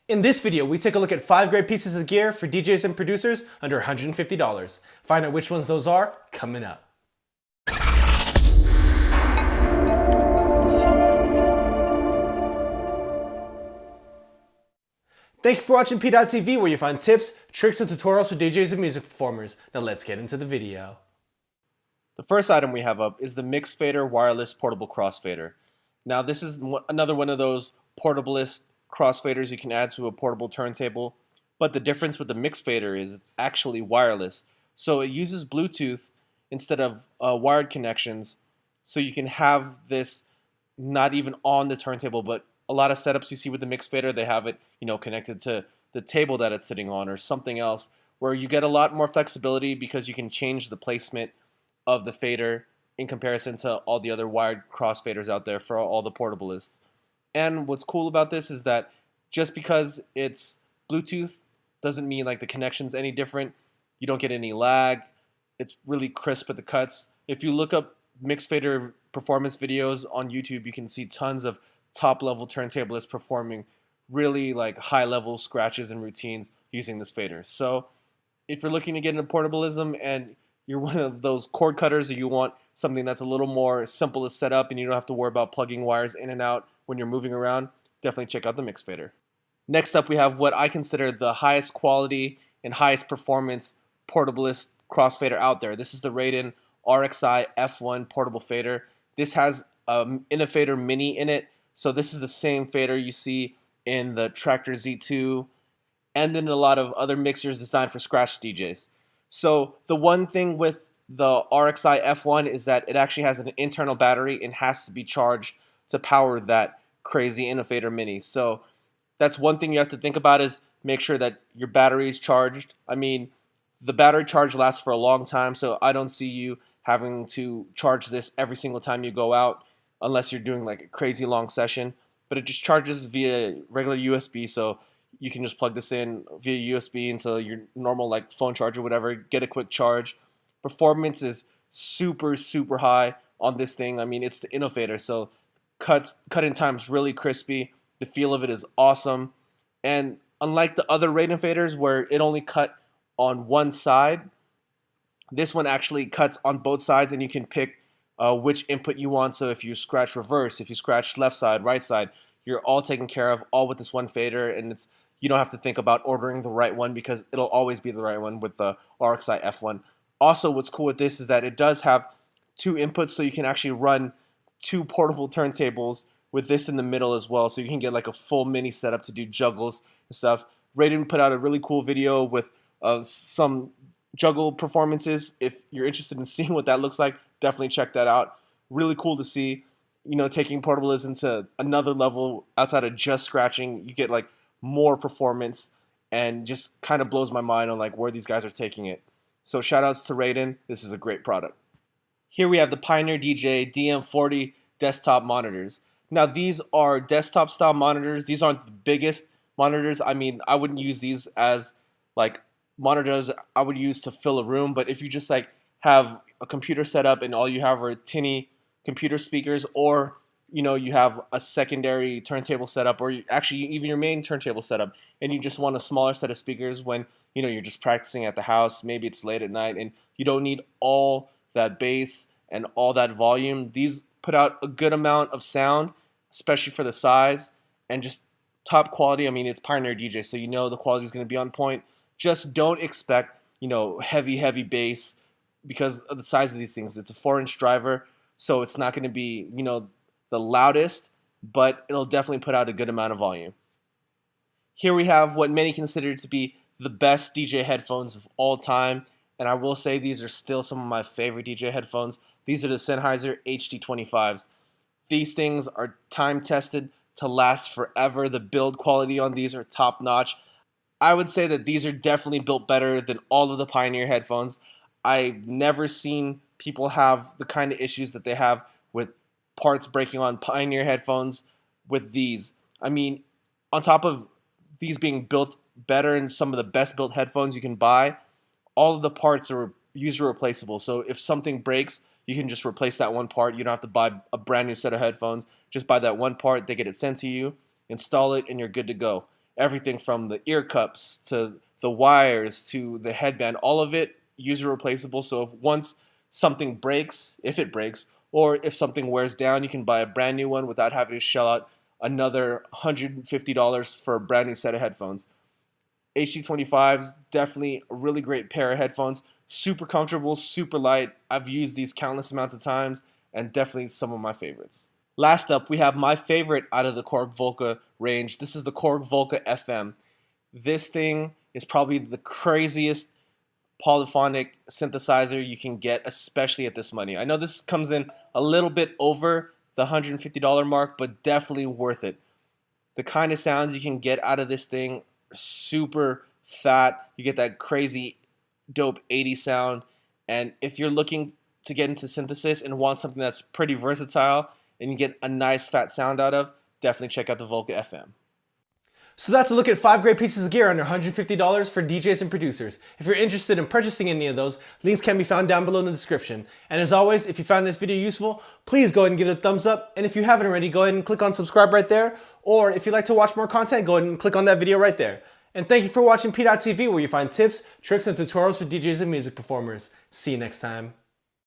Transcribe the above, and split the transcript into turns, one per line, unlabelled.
In this video, we take a look at 5 great pieces of gear for DJs and producers under $150. Find out which ones those are coming up. Thank you for watching PDot TV, where you find tips, tricks, and tutorials for DJs and music performers. Now let's get into the video.
The first item we have up is the Crossfader wireless portable crossfader. Now this is another one of those portablest crossfaders you can add to a portable turntable, but the difference with the Crossfader is it's actually wireless. So it uses Bluetooth instead of wired connections, so you can have this not even on the turntable, but a lot of setups you see with the Crossfader, they have it, connected to the table that it's sitting on or something else, where you get a lot more flexibility because you can change the placement of the fader in comparison to all the other wired crossfaders out there for all the portablists. And what's cool about this is that just because it's Bluetooth doesn't mean like the connection's any different. You don't get any lag. It's really crisp at the cuts. If you look up Crossfader performance videos on YouTube, you can see tons of top-level turntablists performing really like high-level scratches and routines using this fader. So if you're looking to get into portablism and you're one of those cord cutters or you want something that's a little more simple to set up and you don't have to worry about plugging wires in and out when you're moving around, definitely check out the Crossfader. Next up, we have what I consider the highest quality and highest performance portablist crossfader out there. This is the Raiden RXI F1 portable fader. This has an Innofader Mini in it. So this is the same fader you see in the Tractor Z2 and in a lot of other mixers designed for scratch DJs. So the one thing with the RXI F1 is that it actually has an internal battery and has to be charged to power that crazy Innofader Mini. So that's one thing you have to think about, is make sure that your battery is charged. I mean, the battery charge lasts for a long time, so I don't see you having to charge this every single time you go out unless you're doing like a crazy long session. But it just charges via regular USB, so you can just plug this in via USB into your normal like phone charger or whatever, get a quick charge. Performance is super, super high on this thing. I mean, it's the Innofader, so cut-in time is really crispy. The feel of it is awesome. And unlike the other Raiden faders where it only cut on one side, this one actually cuts on both sides, and you can pick which input you want. So if you scratch reverse, if you scratch left side, right side, you're all taken care of all with this one fader, and you don't have to think about ordering the right one because it'll always be the right one with the RXI F1. Also, what's cool with this is that it does have 2 inputs, so you can actually run 2 portable turntables with this in the middle as well, so you can get like a full mini setup to do juggles and stuff. Raiden put out a really cool video with some juggle performances. If you're interested in seeing what that looks like, definitely check that out. Really cool to see, taking portablism to another level outside of just scratching. You get like more performance, and just kind of blows my mind on like where these guys are taking it. So shout outs to Raiden. This is a great product. Here we have the Pioneer DJ DM40 desktop monitors. Now these are desktop style monitors. These aren't the biggest monitors. I mean, I wouldn't use these as like monitors I would use to fill a room, but if you just like have a computer set up and all you have are tinny computer speakers, or you have a secondary turntable setup, or actually even your main turntable setup, and you just want a smaller set of speakers when you're just practicing at the house, maybe it's late at night and you don't need all that bass and all that volume. These put out a good amount of sound, especially for the size, and just top quality. I mean, it's Pioneer DJ, so the quality is going to be on point. Just don't expect heavy bass because of the size of these things. It's a 4-inch driver, so it's not going to be the loudest, but it'll definitely put out a good amount of volume. Here we have what many consider to be the best DJ headphones of all time, and I will say these are still some of my favorite DJ headphones. These are the Sennheiser HD25s. These things are time tested to last forever. The build quality on these are top notch. I would say that these are definitely built better than all of the Pioneer headphones. I've never seen people have the kind of issues that they have with parts breaking on Pioneer headphones with these. I mean, on top of these being built better and some of the best built headphones you can buy, all of the parts are user replaceable. So if something breaks, you can just replace that one part. You don't have to buy a brand new set of headphones. Just buy that one part, they get it sent to you, install it, and you're good to go. everything from the ear cups to the wires to the headband, all of it user replaceable. So if once something breaks, if it breaks, or if something wears down, you can buy a brand new one without having to shell out another $150 for a brand new set of headphones. HD25s, definitely a really great pair of headphones. Super comfortable, super light. I've used these countless amounts of times, and definitely some of my favorites. Last up, we have my favorite out of the Korg Volca range. This is the Korg Volca FM. This thing is probably the craziest polyphonic synthesizer you can get, especially at this money. I know this comes in a little bit over the $150 mark, but definitely worth it. The kind of sounds you can get out of this thing are super fat. You get that crazy dope 80 sound, and if you're looking to get into synthesis and want something that's pretty versatile and you get a nice fat sound out of, definitely check out the Volca FM.
So that's a look at 5 great pieces of gear under $150 for DJs and producers. If you're interested in purchasing any of those, links can be found down below in the description. And as always, if you found this video useful, please go ahead and give it a thumbs up. And if you haven't already, go ahead and click on subscribe right there. Or if you'd like to watch more content, go ahead and click on that video right there. And thank you for watching PDot TV, where you find tips, tricks, and tutorials for DJs and music performers. See you next time.